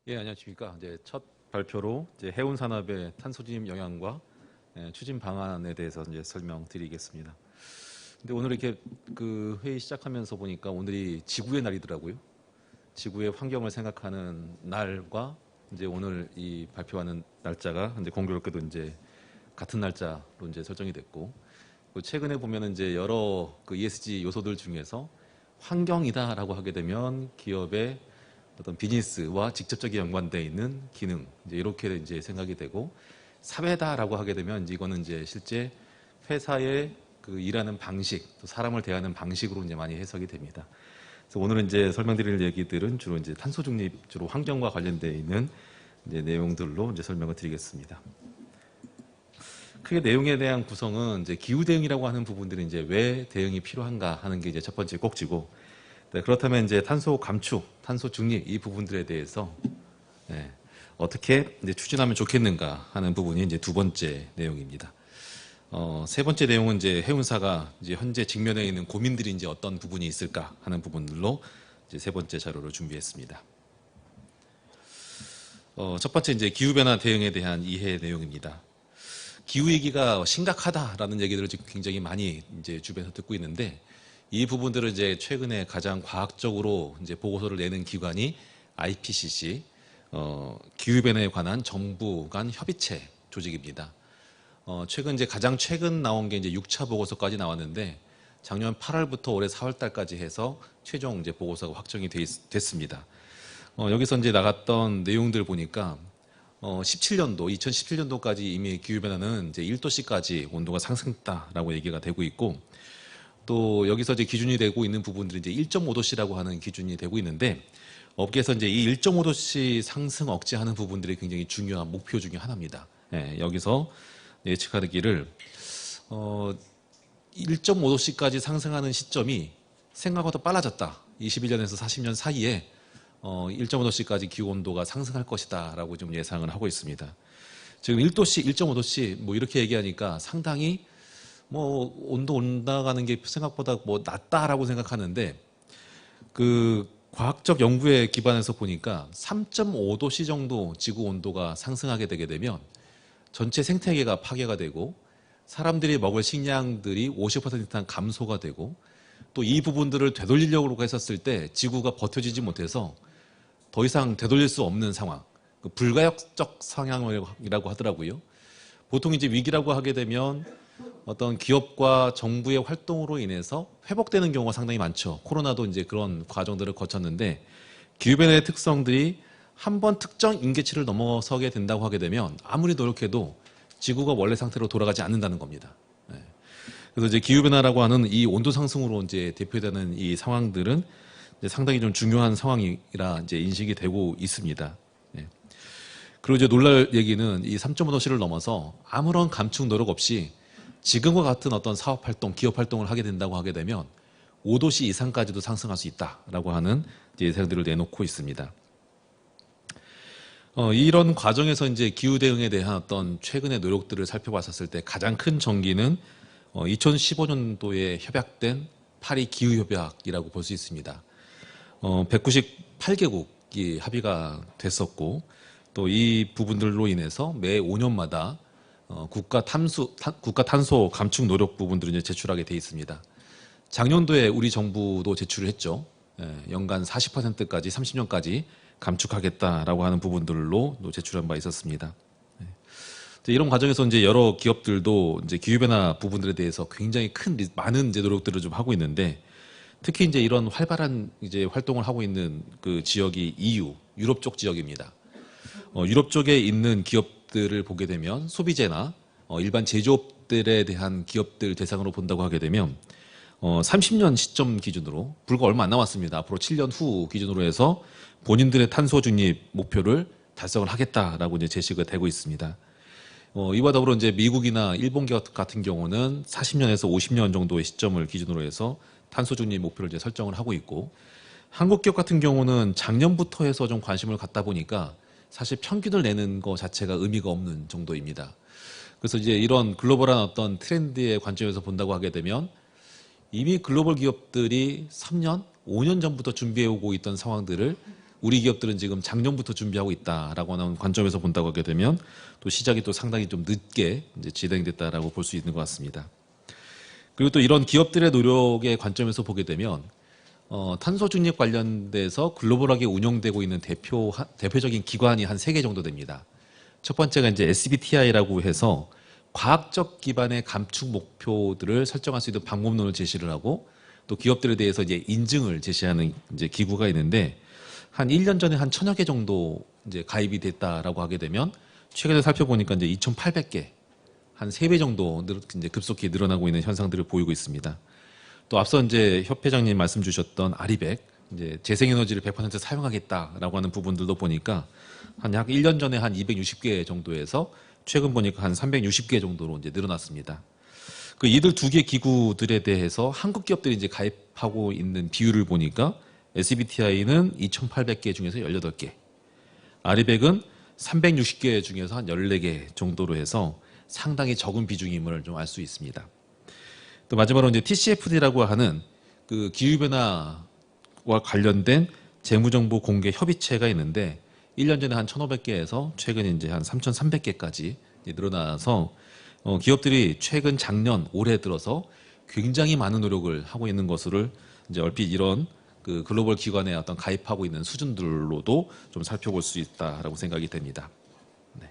예, 안녕하십니까. 이제 첫 발표로 이제 해운 산업의 탄소 진입 영향과 추진 방안에 대해서 이제 설명드리겠습니다. 근데 오늘 이렇게 그 회의 시작하면서 보니까 오늘이 지구의 날이더라고요. 지구의 환경을 생각하는 날과 이제 오늘 이 발표하는 날짜가 이제 공교롭게도 이제 같은 날짜로 이제 설정이 됐고, 최근에 보면은 이제 여러 그 ESG 요소들 중에서 환경이다라고 하게 되면 기업의 어떤 비즈니스와 직접적인 연관되어 있는 기능, 이제 이렇게 이제 생각이 되고, 사회다라고 하게 되면 이제 이거는 이제 실제 회사의 그 일하는 방식, 또 사람을 대하는 방식으로 이제 많이 해석이 됩니다. 그래서 오늘은 이제 설명드릴 얘기들은 주로 이제 탄소 중립, 주로 환경과 관련되어 있는 이제 내용들로 이제 설명을 드리겠습니다. 크게 내용에 대한 구성은 이제 기후 대응이라고 하는 부분들이 이제 왜 대응이 필요한가 하는 게 이제 첫 번째 꼭지고, 네, 그렇다면 이제 탄소 감축, 탄소 중립 이 부분들에 대해서 어떻게 이제 추진하면 좋겠는가 하는 부분이 이제 두 번째 내용입니다. 세 번째 내용은 이제 해운사가 이제 현재 직면해 있는 고민들이 이제 어떤 부분이 있을까 하는 부분들로 이제 세 번째 자료를 준비했습니다. 첫 번째 이제 기후 변화 대응에 대한 이해 내용입니다. 기후 위기가 심각하다라는 얘기들을 지금 굉장히 많이 이제 주변에서 듣고 있는데, 이 부분들을 이제 최근에 가장 과학적으로 이제 보고서를 내는 기관이 IPCC, 기후 변화에 관한 정부 간 협의체 조직입니다. 최근 이제 가장 최근 나온 게 이제 6차 보고서까지 나왔는데, 작년 8월부터 올해 4월달까지 해서 최종 이제 보고서가 확정이 됐습니다. 여기서 이제 나갔던 내용들 보니까 2017년도까지 이미 기후 변화는 이제 1도씨까지 온도가 상승했다라고 얘기가 되고 있고, 또 여기서 이제 기준이 되고 있는 부분들이 이제 1.5도씨라고 하는 기준이 되고 있는데, 업계에서 이제 이 1.5도씨 상승 억제하는 부분들이 굉장히 중요한 목표 중에 하나입니다. 여기서 예측하기를 1.5도씨까지 상승하는 시점이 생각보다 빨라졌다. 21년에서 40년 사이에 1.5도씨까지 기후 온도가 상승할 것이다라고 좀 예상을 하고 있습니다. 지금 1도씨, 1.5도씨 뭐 이렇게 얘기하니까 상당히 뭐 온도 올라가는 게 생각보다 뭐 낮다라고 생각하는데, 그 과학적 연구에 기반해서 보니까 3.5도씨 정도 지구 온도가 상승하게 되게 되면 전체 생태계가 파괴가 되고, 사람들이 먹을 식량들이 50% 이상 감소가 되고, 또 이 부분들을 되돌리려고 했었을 때 지구가 버텨지지 못해서 더 이상 되돌릴 수 없는 상황, 그 불가역적 상황이라고 하더라고요. 보통 이제 위기라고 하게 되면 어떤 기업과 정부의 활동으로 인해서 회복되는 경우가 상당히 많죠. 코로나도 이제 그런 과정들을 거쳤는데, 기후변화의 특성들이 한번 특정 임계치를 넘어서게 된다고 하게 되면 아무리 노력해도 지구가 원래 상태로 돌아가지 않는다는 겁니다. 그래서 이제 기후변화라고 하는 이 온도 상승으로 이제 대표되는 이 상황들은 이제 상당히 좀 중요한 상황이라 이제 인식이 되고 있습니다. 그리고 이제 놀랄 얘기는 이 3.5도씨를 넘어서 아무런 감축 노력 없이 지금과 같은 어떤 사업 활동, 기업 활동을 하게 된다고 하게 되면 5도씨 이상까지도 상승할 수 있다라고 하는 예상들을 내놓고 있습니다. 이런 과정에서 이제 기후 대응에 대한 어떤 최근의 노력들을 살펴봤었을 때 가장 큰 전기는 2015년도에 협약된 파리 기후 협약이라고 볼 수 있습니다. 198개국이 합의가 됐었고, 또 이 부분들로 인해서 매 5년마다 국가 탄소 감축 노력 부분들을 이제 제출하게 돼 있습니다. 작년도에 우리 정부도 제출을 했죠. 연간 40%까지 30년까지 감축하겠다라고 하는 부분들로 제출한 바 있었습니다. 이런 과정에서 이제 여러 기업들도 이제 기후변화 부분들에 대해서 굉장히 많은 이제 노력들을 좀 하고 있는데, 특히 이제 이런 활발한 이제 활동을 하고 있는 그 지역이 EU, 유럽 쪽 지역입니다. 유럽 쪽에 있는 기업들을 보게 되면 소비재나 일반 제조업들에 대한 기업들 대상으로 본다고 하게 되면 30년 시점 기준으로 불과 얼마 안 남았습니다. 앞으로 7년 후 기준으로 해서 본인들의 탄소 중립 목표를 달성을 하겠다라고 이제 제시가 되고 있습니다. 이와 더불어 이제 미국이나 일본 기업 같은 경우는 40년에서 50년 정도의 시점을 기준으로 해서 탄소 중립 목표를 이제 설정을 하고 있고, 한국 기업 같은 경우는 작년부터 해서 좀 관심을 갖다 보니까 사실 평균을 내는 것 자체가 의미가 없는 정도입니다. 그래서 이제 이런 글로벌한 어떤 트렌드의 관점에서 본다고 하게 되면 이미 글로벌 기업들이 3년, 5년 전부터 준비해오고 있던 상황들을 우리 기업들은 지금 작년부터 준비하고 있다라고 하는 관점에서 본다고 하게 되면 또 시작이 또 상당히 좀 늦게 이제 진행됐다라고 볼 수 있는 것 같습니다. 그리고 또 이런 기업들의 노력의 관점에서 보게 되면 탄소 중립 관련돼서 글로벌하게 운영되고 있는 대표적인 기관이 한 3개 정도 됩니다. 첫 번째가 이제 SBTi라고 해서 과학적 기반의 감축 목표들을 설정할 수 있는 방법론을 제시를 하고 또 기업들에 대해서 이제 인증을 제시하는 이제 기구가 있는데 한 1년 전에 한 1000여 개 정도 이제 가입이 됐다라고 하게 되면 최근에 살펴보니까 이제 2,800개 한 3배 정도 이제 급속히 늘어나고 있는 현상들을 보이고 있습니다. 또 앞서 이제 협회장님 말씀 주셨던 아리백 이제 재생에너지를 100% 사용하겠다라고 하는 부분들도 보니까 한 약 1년 전에 한 260개 정도에서 최근 보니까 한 360개 정도로 이제 늘어났습니다. 그 이들 2개 기구들에 대해서 한국 기업들이 이제 가입하고 있는 비율을 보니까 SBTi는 2,800개 중에서 18개, 아리백은 360개 중에서 한 14개 정도로 해서 상당히 적은 비중임을 좀 알 수 있습니다. 또 마지막으로 이제 TCFD라고 하는 그 기후변화와 관련된 재무정보 공개 협의체가 있는데 1년 전에 한 1,500개에서 최근 이제 한 3,300개까지 늘어나서 기업들이 최근 작년 올해 들어서 굉장히 많은 노력을 하고 있는 것을 이제 얼핏 이런 그 글로벌 기관에 어떤 가입하고 있는 수준들로도 좀 살펴볼 수 있다라고 생각이 됩니다. 네.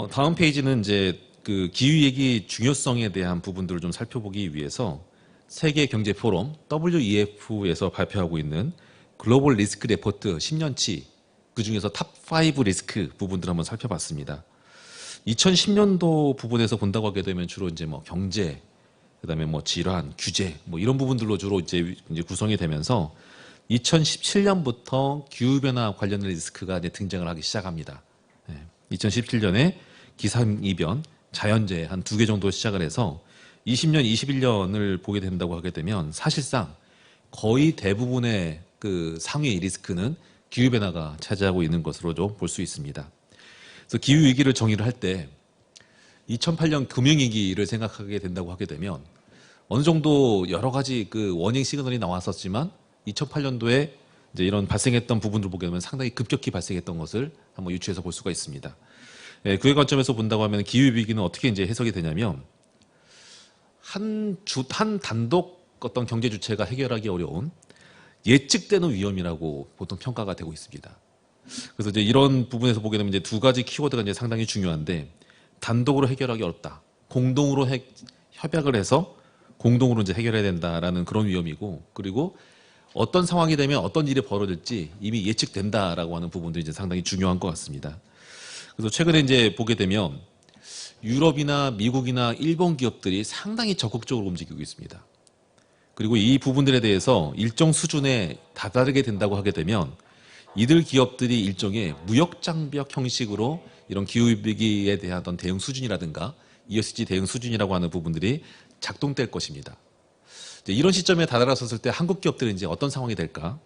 다음 페이지는 이제 그 기후위기 중요성에 대한 부분들을 좀 살펴보기 위해서 세계 경제 포럼 WEF에서 발표하고 있는 글로벌 리스크 레포트 10년치 그 중에서 탑5 리스크 부분들을 한번 살펴봤습니다. 2010년도 부분에서 본다고 하게 되면 주로 이제 뭐 경제, 그다음에 뭐 질환, 규제 뭐 이런 부분들로 주로 이제 구성이 되면서 2017년부터 기후변화 관련된 리스크가 이제 등장을 하기 시작합니다. 2017년에 기상이변, 자연재해 한 2개 정도 시작을 해서 20년, 21년을 보게 된다고 하게 되면 사실상 거의 대부분의 그 상위 리스크는 기후변화가 차지하고 있는 것으로 좀 볼 수 있습니다. 그래서 기후위기를 정의를 할 때 2008년 금융위기를 생각하게 된다고 하게 되면 어느 정도 여러 가지 그 워닝 시그널이 나왔었지만 2008년도에 이제 이런 발생했던 부분을 보게 되면 상당히 급격히 발생했던 것을 한번 유추해서 볼 수가 있습니다. 그의 관점에서 본다고 하면 기후위기는 어떻게 이제 해석이 되냐면 한 단독 어떤 경제 주체가 해결하기 어려운 예측되는 위험이라고 보통 평가가 되고 있습니다. 그래서 이제 이런 부분에서 보게 되면 이제 2가지 키워드가 이제 상당히 중요한데 단독으로 해결하기 어렵다. 공동으로 협약을 해서 공동으로 이제 해결해야 된다라는 그런 위험이고 그리고 어떤 상황이 되면 어떤 일이 벌어질지 이미 예측된다라고 하는 부분도 이제 상당히 중요한 것 같습니다. 그래서 최근에 이제 보게 되면 유럽이나 미국이나 일본 기업들이 상당히 적극적으로 움직이고 있습니다. 그리고 이 부분들에 대해서 일정 수준에 다다르게 된다고 하게 되면 이들 기업들이 일종의 무역장벽 형식으로 이런 기후위기에 대한 어떤 대응 수준이라든가 ESG 대응 수준이라고 하는 부분들이 작동될 것입니다. 이런 시점에 다다랐었을 때 한국 기업들은 이제 어떤 상황이 될까?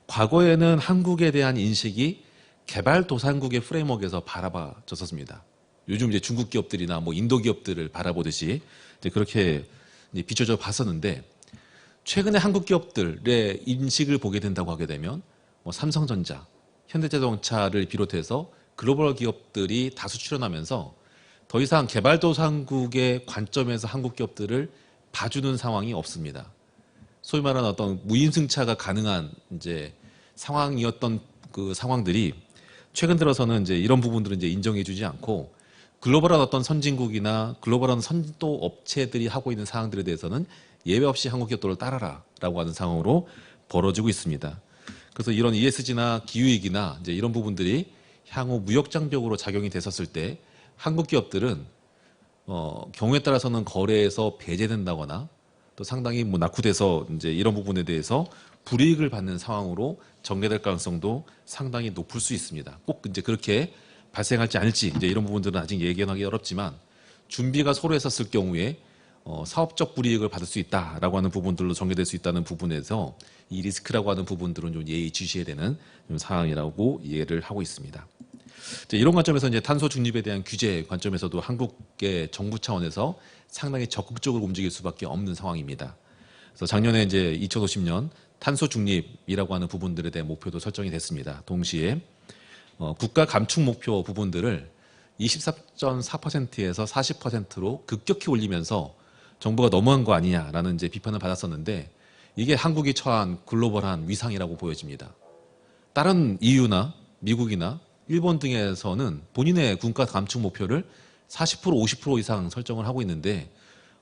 과거에는 한국에 대한 인식이 개발도상국의 프레임워크에서 바라봐졌었습니다. 요즘 이제 중국 기업들이나 뭐 인도 기업들을 바라보듯이 이제 그렇게 이제 비춰져 봤었는데 최근에 한국 기업들의 인식을 보게 된다고 하게 되면 뭐 삼성전자, 현대자동차를 비롯해서 글로벌 기업들이 다수 출연하면서 더 이상 개발도상국의 관점에서 한국 기업들을 봐주는 상황이 없습니다. 소위 말하는 어떤 무임승차가 가능한 이제 상황이었던 그 상황들이 최근 들어서는 이제 이런 부분들은 이제 인정해주지 않고 글로벌한 어떤 선진국이나 글로벌한 선도 업체들이 하고 있는 사항들에 대해서는 예외 없이 한국 기업들을 따라라라고 하는 상황으로 벌어지고 있습니다. 그래서 이런 ESG나 기후위기나 이제 이런 부분들이 향후 무역장벽으로 작용이 됐었을 때 한국 기업들은 경우에 따라서는 거래에서 배제된다거나 또 상당히 뭐 낙후돼서 이제 이런 부분에 대해서 불이익을 받는 상황으로 전개될 가능성도 상당히 높을 수 있습니다. 꼭 이제 그렇게 발생할지 아닐지 이제 이런 부분들은 아직 예견하기 어렵지만 준비가 소로 했었을 경우에 사업적 불이익을 받을 수 있다라고 하는 부분들로 전개될 수 있다는 부분에서 이 리스크라고 하는 부분들은 좀 예의주시해야 되는 좀 사항이라고 이해를 하고 있습니다. 이런 관점에서 이제 탄소 중립에 대한 규제 관점에서도 한국의 정부 차원에서 상당히 적극적으로 움직일 수밖에 없는 상황입니다. 그래서 작년에 이제 2050년 탄소 중립이라고 하는 부분들에 대한 목표도 설정이 됐습니다. 동시에 국가 감축 목표 부분들을 24.4%에서 40%로 급격히 올리면서 정부가 너무한 거 아니냐라는 이제 비판을 받았었는데 이게 한국이 처한 글로벌한 위상이라고 보여집니다. 다른 EU나 미국이나 일본 등에서는 본인의 국가 감축 목표를 40% 50% 이상 설정을 하고 있는데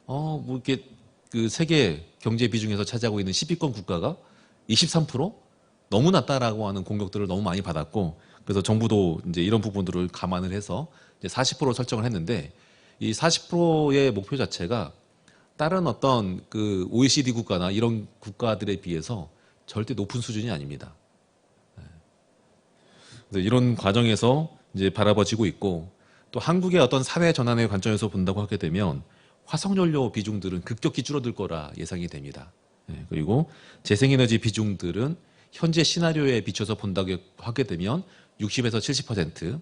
뭐 이렇게 그 세계 경제 비중에서 차지하고 있는 10위권 국가가 23% 너무 낮다라고 하는 공격들을 너무 많이 받았고 그래서 정부도 이제 이런 부분들을 감안을 해서 이제 40% 설정을 했는데 이 40%의 목표 자체가 다른 어떤 그 OECD 국가나 이런 국가들에 비해서 절대 높은 수준이 아닙니다. 이런 과정에서 이제 바라봐지고 있고 또 한국의 어떤 사회 전환의 관점에서 본다고 하게 되면 화석연료 비중들은 급격히 줄어들 거라 예상이 됩니다. 그리고 재생에너지 비중들은 현재 시나리오에 비춰서 본다고 하게 되면 60에서 70%.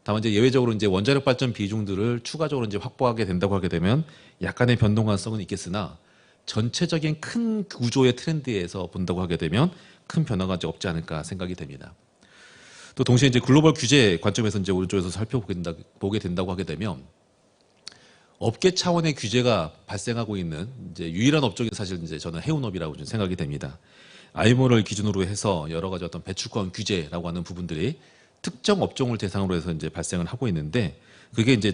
다만 이제 예외적으로 이제 원자력 발전 비중들을 추가적으로 이제 확보하게 된다고 하게 되면 약간의 변동 가능성은 있겠으나 전체적인 큰 구조의 트렌드에서 본다고 하게 되면 큰 변화가 이제 없지 않을까 생각이 됩니다. 또 동시에 이제 글로벌 규제 관점에서 이제 오른쪽에서 살펴보게 된다고 하게 되면 업계 차원의 규제가 발생하고 있는 이제 유일한 업종이 사실 이제 저는 해운업이라고 좀 생각이 됩니다. IMO를 기준으로 해서 여러 가지 어떤 배출권 규제라고 하는 부분들이 특정 업종을 대상으로 해서 이제 발생을 하고 있는데 그게 이제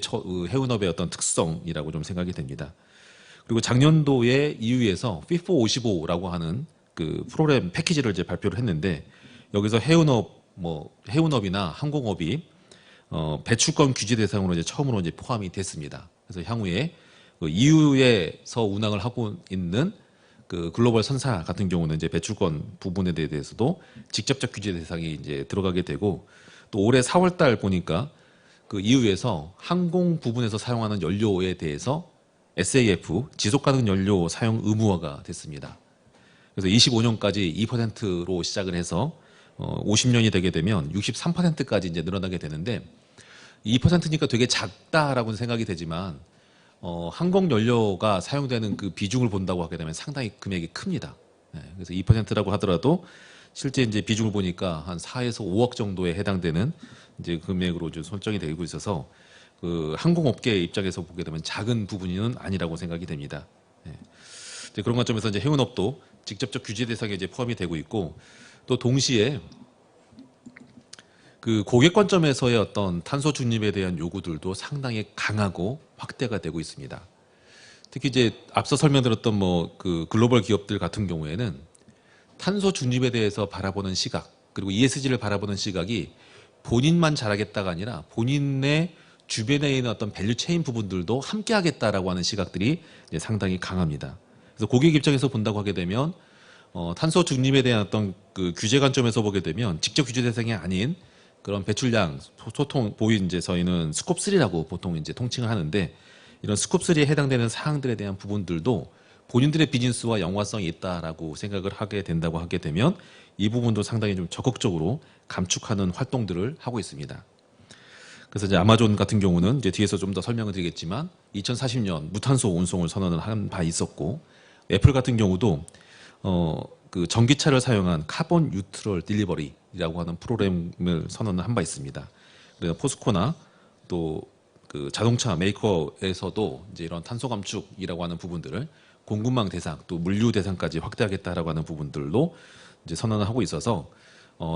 해운업의 어떤 특성이라고 좀 생각이 됩니다. 그리고 작년도에 EU에서 Fit for 55라고 하는 그 프로그램 패키지를 이제 발표를 했는데 여기서 해운업이나 항공업이 배출권 규제 대상으로 이제 처음으로 이제 포함이 됐습니다. 그래서 향후에 그 EU에서 운항을 하고 있는 그 글로벌 선사 같은 경우는 이제 배출권 부분에 대해서도 직접적 규제 대상이 이제 들어가게 되고 또 올해 4월달 보니까 그 EU에서 항공 부분에서 사용하는 연료에 대해서 SAF 지속가능 연료 사용 의무화가 됐습니다. 그래서 25년까지 2%로 시작을 해서 50년이 되게 되면 63%까지 이제 늘어나게 되는데 2%니까 되게 작다라고 생각이 되지만 항공 연료가 사용되는 그 비중을 본다고 하게 되면 상당히 금액이 큽니다. 그래서 2%라고 하더라도 실제 이제 비중을 보니까 한 4에서 5억 정도에 해당되는 이제 금액으로 좀 설정이 되고 있어서 그 항공업계 입장에서 보게 되면 작은 부분은 아니라고 생각이 됩니다. 그런 관점에서 이제 해운업도 직접적 규제 대상에 이제 포함이 되고 있고 또 동시에 그 고객 관점에서의 어떤 탄소 중립에 대한 요구들도 상당히 강하고 확대가 되고 있습니다. 특히 이제 앞서 설명드렸던 그 글로벌 기업들 같은 경우에는 탄소 중립에 대해서 바라보는 시각 그리고 ESG를 바라보는 시각이 본인만 잘하겠다가 아니라 본인의 주변에 있는 어떤 밸류 체인 부분들도 함께 하겠다라고 하는 시각들이 상당히 강합니다. 그래서 고객 입장에서 본다고 하게 되면 탄소 중립에 대한 어떤 그 규제 관점에서 보게 되면 직접 규제 대상이 아닌 그런 배출량 소통 이제 저희는 스콥 3라고 보통 이제 통칭을 하는데 이런 스콥 3에 해당되는 사항들에 대한 부분들도 본인들의 비즈니스와 연관성이 있다라고 생각을 하게 된다고 하게 되면 이 부분도 상당히 좀 적극적으로 감축하는 활동들을 하고 있습니다. 그래서 이제 아마존 같은 경우는 이제 뒤에서 좀 더 설명을 드리겠지만 2040년 무탄소 운송을 선언을 한 바 있었고 애플 같은 경우도 그 전기차를 사용한 카본 뉴트럴 딜리버리라고 하는 프로그램을 선언을 한 바 있습니다. 그래서 포스코나 또 그 자동차 메이커에서도 이제 이런 탄소 감축이라고 하는 부분들을 공급망 대상 또 물류 대상까지 확대하겠다라고 하는 부분들로 이제 선언을 하고 있어서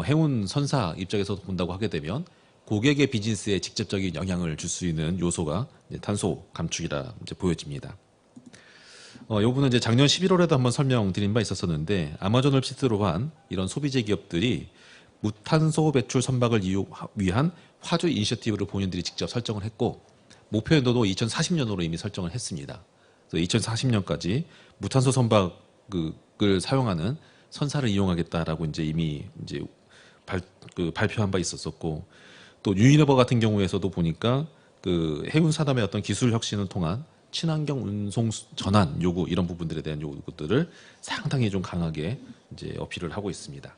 해운 선사 입장에서 본다고 하게 되면 고객의 비즈니스에 직접적인 영향을 줄 수 있는 요소가 이제 탄소 감축이라 이제 보여집니다. 이 부분은 이제 작년 11월에도 한번 설명드린 바 있었었는데 아마존을 필두로 한 이런 소비재 기업들이 무탄소 배출 선박을 위한 화주 이니셔티브를 본인들이 직접 설정을 했고 목표 연도도 2040년으로 이미 설정을 했습니다. 그래서 2040년까지 무탄소 선박을 사용하는 선사를 이용하겠다라고 이제 이미 이제 발표한 바 있었었고 또 유니리버 같은 경우에서도 보니까 그 해운 산업의 어떤 기술 혁신을 통한 친환경 운송 전환 요구 이런 부분들에 대한 요구들을 상당히 좀 강하게 이제 어필을 하고 있습니다.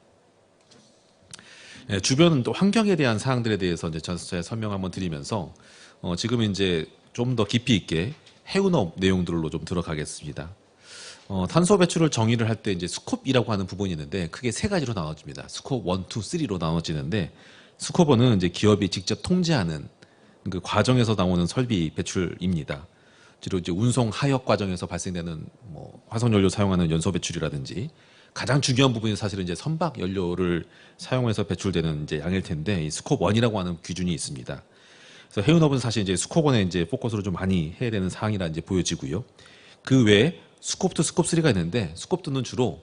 주변 또 환경에 대한 사항들에 대해서 이제 제가 설명 한번 드리면서 지금 이제 좀 더 깊이 있게 해운업 내용들로 좀 들어가겠습니다. 탄소 배출을 정의를 할 때 이제 스콥이라고 하는 부분이 있는데 크게 세 가지로 나눠집니다. 스콥 1, 2, 3로 나눠지는데 스콥 1은 이제 기업이 직접 통제하는 그 과정에서 나오는 설비 배출입니다. 주로 이제 운송 하역 과정에서 발생되는 뭐 화석 연료 사용하는 연소 배출이라든지 가장 중요한 부분이 사실은 이제 선박 연료를 사용해서 배출되는 이제 양일 텐데 이 스콥 1이라고 하는 기준이 있습니다. 그래서 해운업은 사실 이제 스콥 1에 이제 포커스를 좀 많이 해야 되는 사항이라 이제 보여지고요. 그 외에 스콥 2, 스콥 3가 있는데 스콥 2는 주로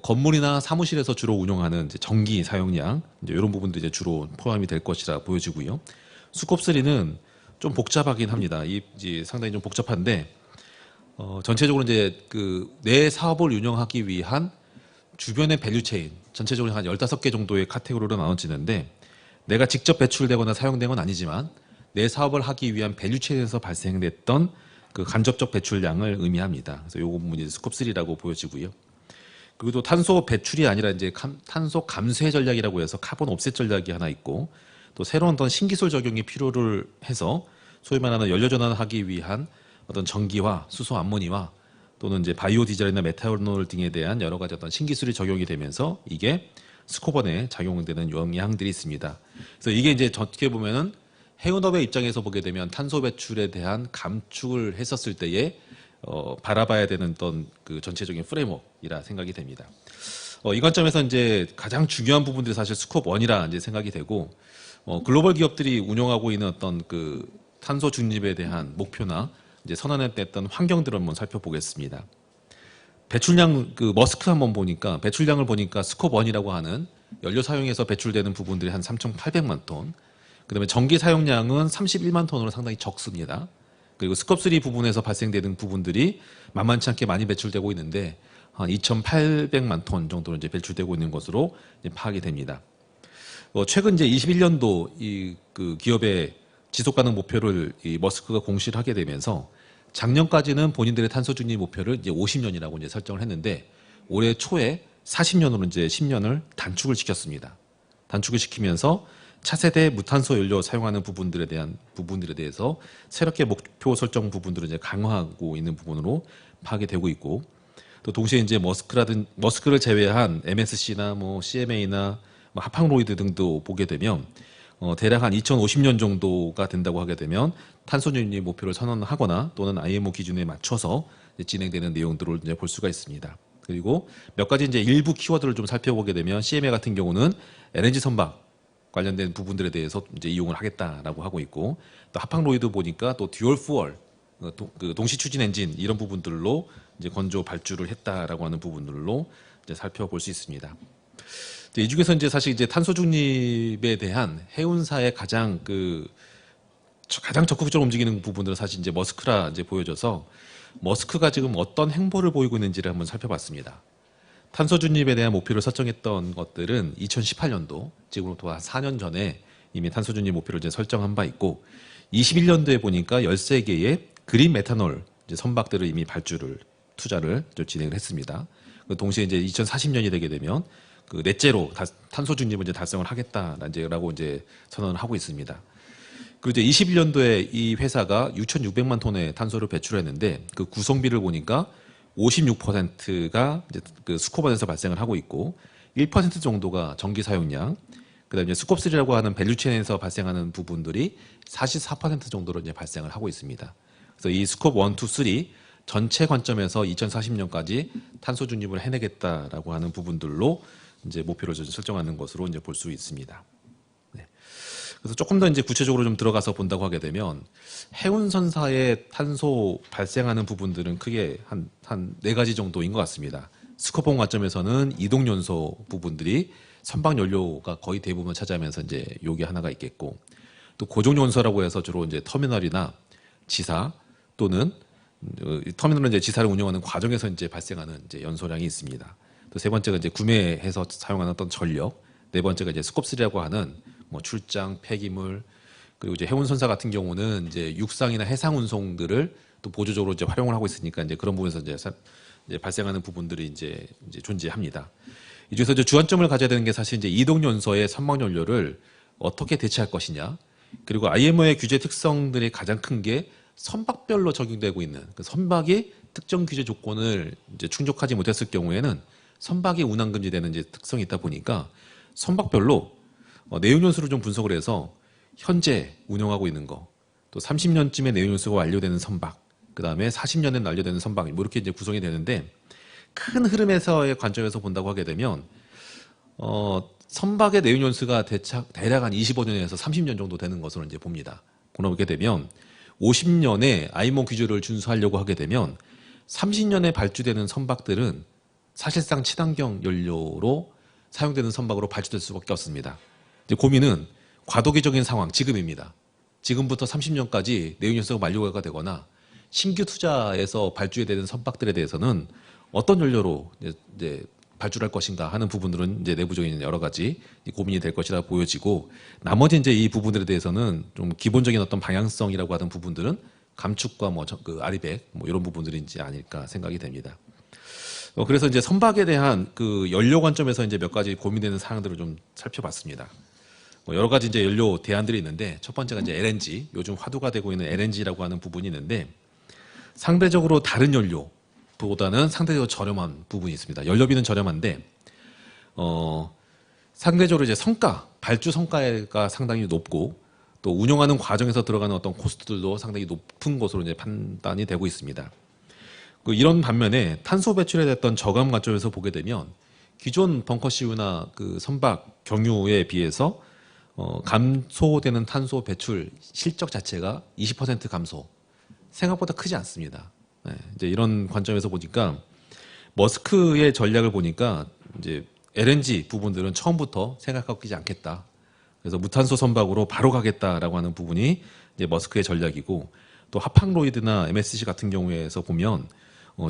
건물이나 사무실에서 주로 운영하는 이제 전기 사용량 이제 이런 부분도 이제 주로 포함이 될 것이라 보여지고요. 스콥 3는 좀 복잡하긴 합니다. 이제 상당히 좀 복잡한데 전체적으로 이제 그 내 사업을 운영하기 위한 주변의 밸류체인 전체적으로 한 15개 정도의 카테고리로 나눠지는데 내가 직접 배출되거나 사용된 건 아니지만 내 사업을 하기 위한 밸류체인에서 발생됐던 그 간접적 배출량을 의미합니다. 그래서 요거 부분이 스콥 3라고 보여지고요. 그리고 또 탄소 배출이 아니라 이제 탄소 감쇄 전략이라고 해서 카본 옵셋 전략이 하나 있고 또 새로운 어떤 신기술 적용이 필요를 해서 소위 말하는 연료 전환하기 위한 어떤 전기와 수소 암모니와 또는 이제 바이오 디젤이나 메탄올 등에 대한 여러 가지 어떤 신기술이 적용이 되면서 이게 스코번에 작용되는 영향들이 있습니다. 그래서 이게 이제 어떻게 보면은 해운업의 입장에서 보게 되면 탄소 배출에 대한 감축을 했었을 때에 바라봐야 되는 어떤 그 전체적인 프레임워크이라 생각이 됩니다. 이 관점에서 이제 가장 중요한 부분들이 사실 스콥 1이라 이제 생각이 되고 글로벌 기업들이 운영하고 있는 어떤 그 탄소 중립에 대한 목표나 이제 선언했던 환경들을 한번 살펴보겠습니다. 배출량 그 머스크 한번 보니까 배출량을 보니까 스콥 1이라고 하는 연료 사용에서 배출되는 부분들이 한 3,800만 톤. 그다음에 전기 사용량은 31만 톤으로 상당히 적습니다. 그리고 스콥 3 부분에서 발생되는 부분들이 만만치 않게 많이 배출되고 있는데 한 2,800만 톤 정도로 이제 배출되고 있는 것으로 이제 파악이 됩니다. 최근 이제 21년도 이 그 기업의 지속 가능 목표를 이 머스크가 공시를 하게 되면서 작년까지는 본인들의 탄소 중립 목표를 이제 50년이라고 이제 설정을 했는데 올해 초에 40년으로 이제 10년을 단축을 시켰습니다. 단축을 시키면서 차세대 무탄소 연료 사용하는 부분들에 대해서 새롭게 목표 설정 부분들을 이제 강화하고 있는 부분으로 파악이 되고 있고 또 동시에 이제 머스크를 제외한 MSC나 뭐 CMA나 뭐 하팡로이드 등도 보게 되면 대략 한 2050년 정도가 된다고 하게 되면 탄소 중립 목표를 선언하거나 또는 IMO 기준에 맞춰서 진행되는 내용들을 이제 볼 수가 있습니다. 그리고 몇 가지 이제 일부 키워드를 좀 살펴보게 되면 CMA 같은 경우는 LNG 선박 관련된 부분들에 대해서 이제 이용을 하겠다라고 하고 있고 또 하팡로이드 보니까 또 듀얼 푸얼 그 동시 추진 엔진 이런 부분들로 이제 건조 발주를 했다라고 하는 부분들로 이제 살펴볼 수 있습니다. 이 중에서 이제 사실 이제 탄소 중립에 대한 해운사의 가장 적극적으로 움직이는 부분들은 사실 이제 머스크라 이제 보여져서 머스크가 지금 어떤 행보를 보이고 있는지를 한번 살펴봤습니다. 탄소 중립에 대한 목표를 설정했던 것들은 2018년도, 지금부터 한 4년 전에 이미 탄소 중립 목표를 이제 설정한 바 있고 21년도에 보니까 13개의 그린 메탄올 이제 선박들을 이미 투자를 진행을 했습니다. 동시에 이제 2040년이 되게 되면 그 넷째로 탄소 중립을 이제 달성을 하겠다라고 이제 선언을 하고 있습니다. 그리고 이제 21년도에 이 회사가 6,600만 톤의 탄소를 배출했는데 그 구성비를 보니까 56%가 이제 그 스콥1에서 발생을 하고 있고 1% 정도가 전기 사용량, 그다음에 스콥 3라고 하는 밸류체인에서 발생하는 부분들이 44% 정도로 이제 발생을 하고 있습니다. 그래서 이 스콥 1, 2, 3 전체 관점에서 2040년까지 탄소 중립을 해내겠다라고 하는 부분들로 이제 목표를 설정하는 것으로 이제 볼 수 있습니다. 네. 그래서 조금 더 이제 구체적으로 좀 들어가서 본다고 하게 되면 해운선사의 탄소 발생하는 부분들은 크게 한 네 가지 정도인 것 같습니다. 스코폰 관점에서는 이동연소 부분들이 선박 연료가 거의 대부분 차지하면서 이제 요게 하나가 있겠고 또 고정연소라고 해서 주로 이제 터미널이나 지사 또는 터미널은 이제 지사를 운영하는 과정에서 이제 발생하는 이제 연소량이 있습니다. 또 세 번째가 이제 구매해서 사용하는 어떤 전력, 네 번째가 이제 스콥3라고 하는 뭐 출장, 폐기물, 그리고 이제 해운선사 같은 경우는 이제 육상이나 해상 운송들을 또 보조적으로 이제 활용을 하고 있으니까 이제 그런 부분에서 이제 발생하는 부분들이 이제 존재합니다. 이 중에서 이제 주안점을 가져야 되는 게 사실 이제 이동연소의 선박 연료를 어떻게 대체할 것이냐, 그리고 IMO의 규제 특성들이 가장 큰 게 선박별로 적용되고 있는 그 선박이 특정 규제 조건을 이제 충족하지 못했을 경우에는 선박이 운항 금지되는 이제 특성이 있다 보니까 선박별로 내용연수를 좀 분석을 해서 현재 운영하고 있는 거, 또 30년쯤에 내용연수가 완료되는 선박, 그 다음에 40년에 완료되는 선박, 뭐 이렇게 이제 구성이 되는데, 큰 흐름에서의 관점에서 본다고 하게 되면 선박의 내용연수가 대략 한 25년에서 30년 정도 되는 것으로 이제 봅니다. 그렇게 되면 50년에 아이모 규제를 준수하려고 하게 되면 30년에 발주되는 선박들은 사실상 친환경 연료로 사용되는 선박으로 발주될 수밖에 없습니다. 이제 고민은 과도기적인 상황, 지금입니다. 지금부터 30년까지 내용연수가 만료가 되거나 신규 투자에서 발주해야 되는 선박들에 대해서는 어떤 연료로 이제 발주할 것인가 하는 부분들은 이제 내부적인 여러 가지 고민이 될 것이라 보여지고, 나머지 이제 이 부분들에 대해서는 좀 기본적인 어떤 방향성이라고 하는 부분들은 감축과 그 아리백 이런 부분들인지 아닐까 생각이 됩니다. 그래서 이제 선박에 대한 그 연료 관점에서 이제 몇 가지 고민되는 사항들을 좀 살펴봤습니다. 여러 가지 이제 연료 대안들이 있는데, 첫 번째가 이제 LNG, 요즘 화두가 되고 있는 LNG라고 하는 부분이 있는데, 상대적으로 다른 연료보다는 상대적으로 저렴한 부분이 있습니다. 연료비는 저렴한데 상대적으로 이제 발주 성과가 상당히 높고, 또 운영하는 과정에서 들어가는 어떤 코스트들도 상당히 높은 것으로 이제 판단이 되고 있습니다. 이런 반면에 탄소 배출에 됐던 저감 관점에서 보게 되면 기존 벙커시유나 그 선박 경유에 비해서 감소되는 탄소 배출 실적 자체가 20% 감소, 생각보다 크지 않습니다. 네, 이제 이런 관점에서 보니까 머스크의 전략을 보니까 이제 LNG 부분들은 처음부터 생각하고 있지 않겠다. 그래서 무탄소 선박으로 바로 가겠다라고 하는 부분이 이제 머스크의 전략이고, 또 하팡로이드나 MSC 같은 경우에서 보면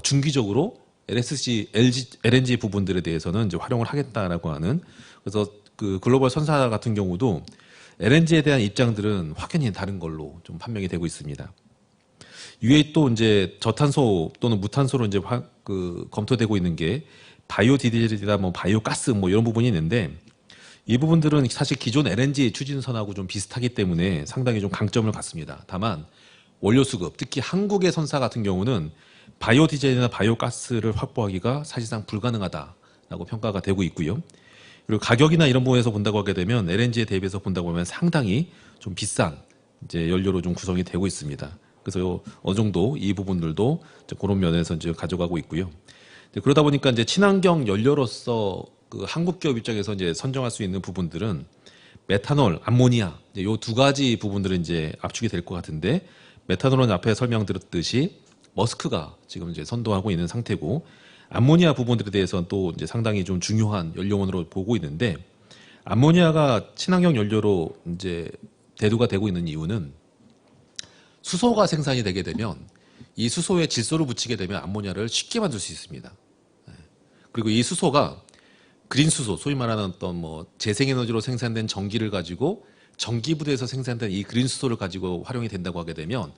중기적으로 LNG 부분들에 대해서는 이제 활용을 하겠다라고 하는, 그래서 그 글로벌 선사 같은 경우도 LNG에 대한 입장들은 확연히 다른 걸로 좀 판명이 되고 있습니다. 이외에 또 이제 저탄소 또는 무탄소로 이제 검토되고 있는 게 바이오 디젤이나 바이오 가스 이런 부분이 있는데, 이 부분들은 사실 기존 LNG 추진선하고 좀 비슷하기 때문에 상당히 좀 강점을 갖습니다. 다만 원료 수급, 특히 한국의 선사 같은 경우는 바이오 디젤이나 바이오 가스를 확보하기가 사실상 불가능하다라고 평가가 되고 있고요. 그리고 가격이나 이런 부분에서 본다고 하게 되면 LNG에 대비해서 본다고 하면 상당히 좀 비싼 이제 연료로 좀 구성이 되고 있습니다. 그래서 어느 정도 이 부분들도 그런 면에서 이제 가져가고 있고요. 그러다 보니까 이제 친환경 연료로서 그 한국 기업 입장에서 이제 선정할 수 있는 부분들은 메탄올, 암모니아 이 두 가지 부분들은 이제 압축이 될 것 같은데, 메탄올은 앞에 설명드렸듯이 머스크가 지금 이제 선도하고 있는 상태고, 암모니아 부분들에 대해서는 또 이제 상당히 좀 중요한 연료원으로 보고 있는데, 암모니아가 친환경 연료로 이제 대두가 되고 있는 이유는 수소가 생산이 되게 되면 이 수소에 질소를 붙이게 되면 암모니아를 쉽게 만들 수 있습니다. 그리고 이 수소가 그린 수소, 소위 말하는 어떤 재생에너지로 생산된 전기를 가지고 전기 부대에서 생산된 이 그린 수소를 가지고 활용이 된다고 하게 되면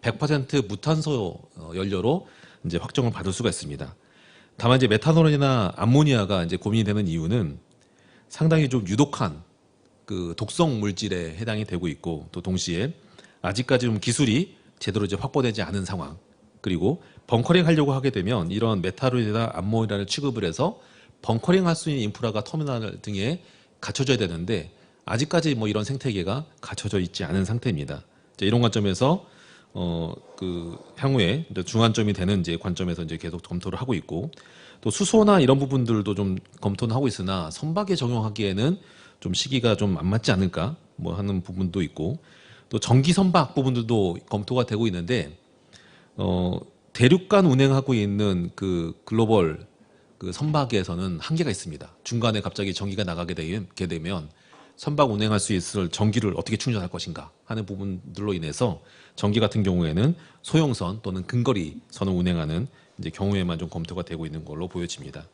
100% 무탄소 연료로 이제 확정을 받을 수가 있습니다. 다만 이제 메탄올이나 암모니아가 이제 고민이 되는 이유는 상당히 좀 유독한 그 독성 물질에 해당이 되고 있고, 또 동시에 아직까지 좀 기술이 제대로 이제 확보되지 않은 상황, 그리고 벙커링 하려고 하게 되면 이런 메탄올이나 암모니아를 취급을 해서 벙커링 할 수 있는 인프라가 터미널 등에 갖춰져야 되는데, 아직까지 이런 생태계가 갖춰져 있지 않은 상태입니다. 이런 관점에서 그 향후에 중안점이 되는 이제 관점에서 이제 계속 검토를 하고 있고, 또 수소나 이런 부분들도 좀 검토는 하고 있으나 선박에 적용하기에는 좀 시기가 좀 안 맞지 않을까 하는 부분도 있고, 또 전기 선박 부분들도 검토가 되고 있는데, 대륙간 운행하고 있는 그 글로벌 그 선박에서는 한계가 있습니다. 중간에 갑자기 전기가 나가게 되면 선박 운행할 수 있을 전기를 어떻게 충전할 것인가 하는 부분들로 인해서 전기 같은 경우에는 소형선 또는 근거리 선을 운행하는 이제 경우에만 좀 검토가 되고 있는 걸로 보여집니다.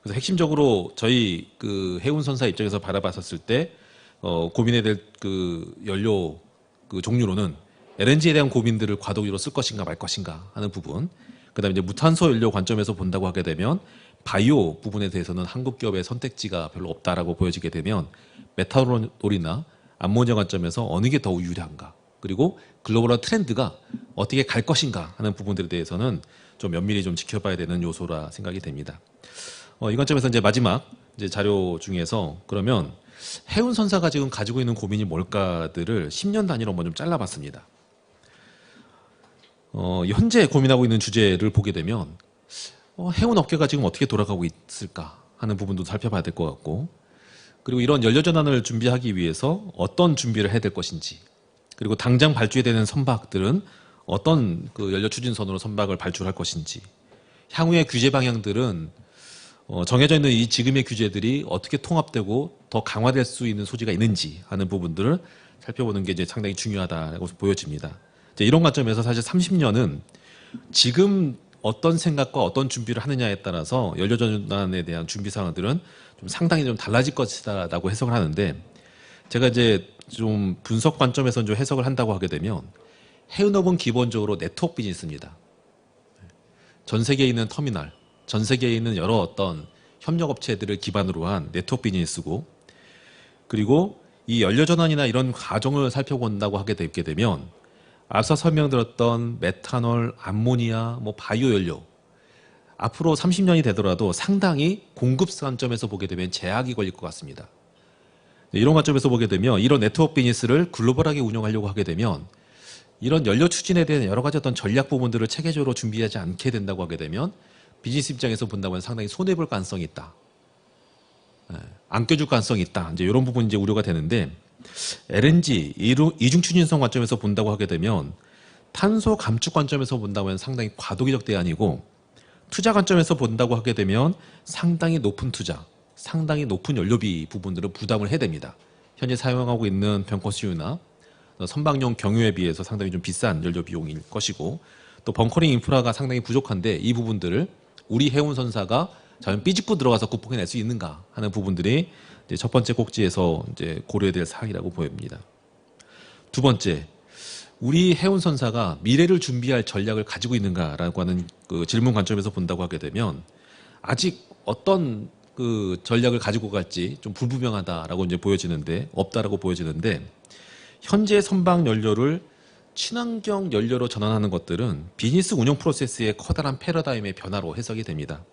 그래서 핵심적으로 저희 그 해운선사 입장에서 바라봤었을 때 고민해야 될 그 연료 그 종류로는 LNG에 대한 고민들을 과도기로 쓸 것인가 말 것인가 하는 부분, 그다음에 이제 무탄소 연료 관점에서 본다고 하게 되면 바이오 부분에 대해서는 한국 기업의 선택지가 별로 없다라고 보여지게 되면 메탄올이나 암모니아 관점에서 어느 게 더 유리한가, 그리고 글로벌한 트렌드가 어떻게 갈 것인가 하는 부분들에 대해서는 좀 면밀히 좀 지켜봐야 되는 요소라 생각이 됩니다. 이 관점에서 이제 마지막 이제 자료 중에서 그러면 해운 선사가 지금 가지고 있는 고민이 뭘까들을 10년 단위로 한번 좀 잘라봤습니다. 현재 고민하고 있는 주제를 보게 되면 해운 업계가 지금 어떻게 돌아가고 있을까 하는 부분도 살펴봐야 될 것 같고, 그리고 이런 연료 전환을 준비하기 위해서 어떤 준비를 해야 될 것인지, 그리고 당장 발주되는 선박들은 어떤 그 연료 추진선으로 선박을 발주할 것인지, 향후의 규제 방향들은 정해져 있는 이 지금의 규제들이 어떻게 통합되고 더 강화될 수 있는 소지가 있는지 하는 부분들을 살펴보는 게 이제 상당히 중요하다고 보여집니다. 이제 이런 관점에서 사실 30년은 지금 어떤 생각과 어떤 준비를 하느냐에 따라서 연료전환에 대한 준비 사항들은 좀 상당히 좀 달라질 것이다라고 해석을 하는데, 제가 이제 좀 분석 관점에서 좀 해석을 한다고 하게 되면 해운업은 기본적으로 네트워크 비즈니스입니다. 전 세계에 있는 터미널, 전 세계에 있는 여러 어떤 협력업체들을 기반으로 한 네트워크 비즈니스고, 그리고 이 연료전환이나 이런 과정을 살펴본다고 하게 되면 앞서 설명드렸던 메탄올, 암모니아, 뭐 바이오 연료, 앞으로 30년이 되더라도 상당히 공급 관점에서 보게 되면 제약이 걸릴 것 같습니다. 이런 관점에서 보게 되면 이런 네트워크 비즈니스를 글로벌하게 운영하려고 하게 되면 이런 연료 추진에 대한 여러 가지 어떤 전략 부분들을 체계적으로 준비하지 않게 된다고 하게 되면 비즈니스 입장에서 본다면 상당히 손해볼 가능성이 있다. 안 껴줄 가능성이 있다. 이제 이런 부분이 이제 우려가 되는데, LNG 이중 추진성 관점에서 본다고 하게 되면 탄소 감축 관점에서 본다면 상당히 과도기적 대안이고, 투자 관점에서 본다고 하게 되면 상당히 높은 투자, 상당히 높은 연료비 부분들을 부담을 해야 됩니다. 현재 사용하고 있는 벙커 수유나 선박용 경유에 비해서 상당히 좀 비싼 연료 비용일 것이고, 또 벙커링 인프라가 상당히 부족한데 이 부분들을 우리 해운선사가 과연 삐집고 들어가서 극복해낼 수 있는가 하는 부분들이 이제 첫 번째 꼭지에서 이제 고려해야 될 사항이라고 보입니다. 두 번째, 우리 해운선사가 미래를 준비할 전략을 가지고 있는가라고 하는 그 질문 관점에서 본다고 하게 되면 아직 어떤 그 전략을 가지고 갈지 좀 불분명하다라고 이제 보여지는데, 없다라고 보여지는데, 현재 선박 연료를 친환경 연료로 전환하는 것들은 비즈니스 운영 프로세스의 커다란 패러다임의 변화로 해석이 됩니다.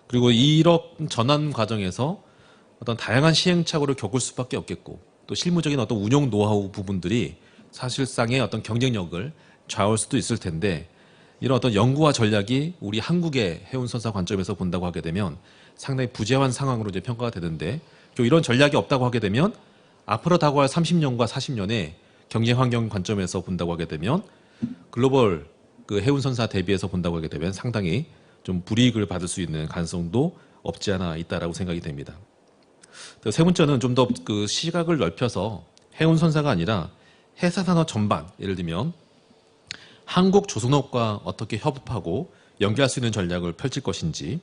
그리고 이런 전환 과정에서 어떤 다양한 시행착오를 겪을 수밖에 없겠고, 또 실무적인 어떤 운영 노하우 부분들이 사실상의 어떤 경쟁력을 좌우할 수도 있을 텐데, 이런 어떤 연구와 전략이 우리 한국의 해운선사 관점에서 본다고 하게 되면 상당히 부재한 상황으로 이제 평가가 되는데, 또 이런 전략이 없다고 하게 되면 앞으로 다가올 30년과 40년의 경쟁 환경 관점에서 본다고 하게 되면 글로벌 그 해운선사 대비해서 본다고 하게 되면 상당히 좀 불이익을 받을 수 있는 가능성도 없지 않아 있다라고 생각이 됩니다. 세 번째는 좀 더 그 시각을 넓혀서 해운선사가 아니라 해사산업 전반, 예를 들면 한국 조선업과 어떻게 협업하고 연계할 수 있는 전략을 펼칠 것인지,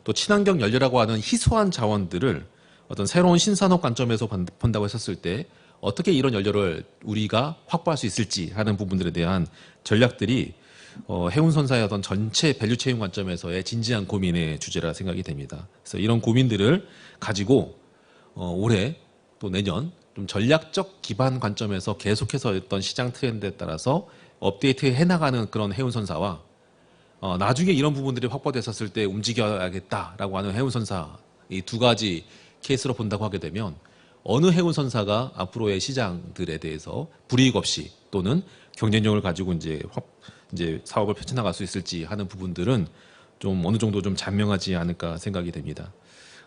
또 친환경 연료라고 하는 희소한 자원들을 어떤 새로운 신산업 관점에서 본다고 했었을 때 어떻게 이런 연료를 우리가 확보할 수 있을지 하는 부분들에 대한 전략들이 해운선사의 어떤 전체 밸류체인 관점에서의 진지한 고민의 주제라 생각이 됩니다. 그래서 이런 고민들을 가지고 올해 또 내년 좀 전략적 기반 관점에서 계속해서 어떤 시장 트렌드에 따라서 업데이트 해나가는 그런 해운선사와 나중에 이런 부분들이 확보됐었을 때 움직여야겠다라고 하는 해운선사, 이 두 가지 케이스로 본다고 하게 되면 어느 해운선사가 앞으로의 시장들에 대해서 불이익 없이 또는 경쟁력을 가지고 이제 사업을 펼쳐나갈 수 있을지 하는 부분들은 좀 어느 정도 좀 잔명하지 않을까 생각이 됩니다.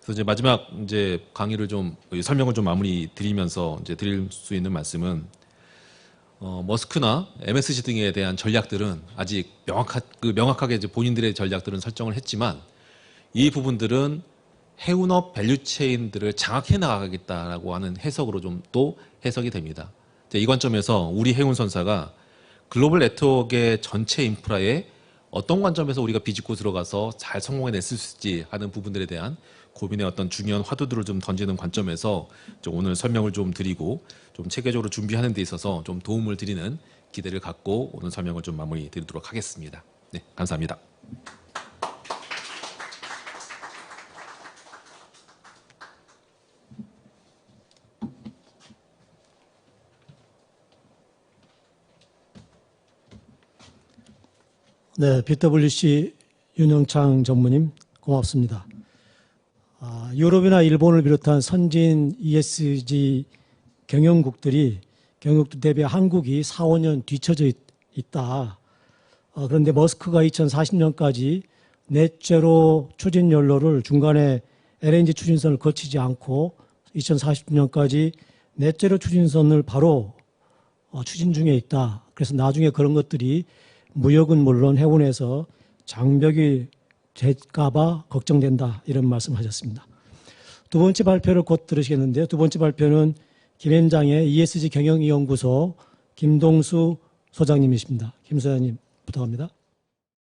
그래서 이제 마지막 이제 강의를 좀 설명을 좀 마무리 드리면서 이제 드릴 수 있는 말씀은, 머스크나 MSC 등에 대한 전략들은 아직 명확하게 이제 본인들의 전략들은 설정을 했지만 이 부분들은 해운업 밸류체인들을 장악해 나가겠다라고 하는 해석으로 좀 또 해석이 됩니다. 이 관점에서 우리 해운선사가 글로벌 네트워크의 전체 인프라에 어떤 관점에서 우리가 비집고 들어가서 잘 성공해낼 수 있을지 하는 부분들에 대한 고민의 어떤 중요한 화두들을 좀 던지는 관점에서 좀 오늘 설명을 좀 드리고 좀 체계적으로 준비하는 데 있어서 좀 도움을 드리는 기대를 갖고 오늘 설명을 좀 마무리 드리도록 하겠습니다. 네, 감사합니다. 네, BWC 윤영창 전무님 고맙습니다. 유럽이나 일본을 비롯한 선진 ESG 경영국들 대비 한국이 4, 5년 뒤처져 있다. 그런데 머스크가 2040년까지 넷제로 추진 연료를 중간에 LNG 추진선을 거치지 않고 2040년까지 넷제로 추진선을 바로 추진 중에 있다. 그래서 나중에 그런 것들이 무역은 물론 해운에서 장벽이 될까봐 걱정된다. 이런 말씀하셨습니다. 두 번째 발표를 곧 들으시겠는데요. 두 번째 발표는 김현장의 ESG 경영연구소 김동수 소장님이십니다. 김 소장님 부탁합니다.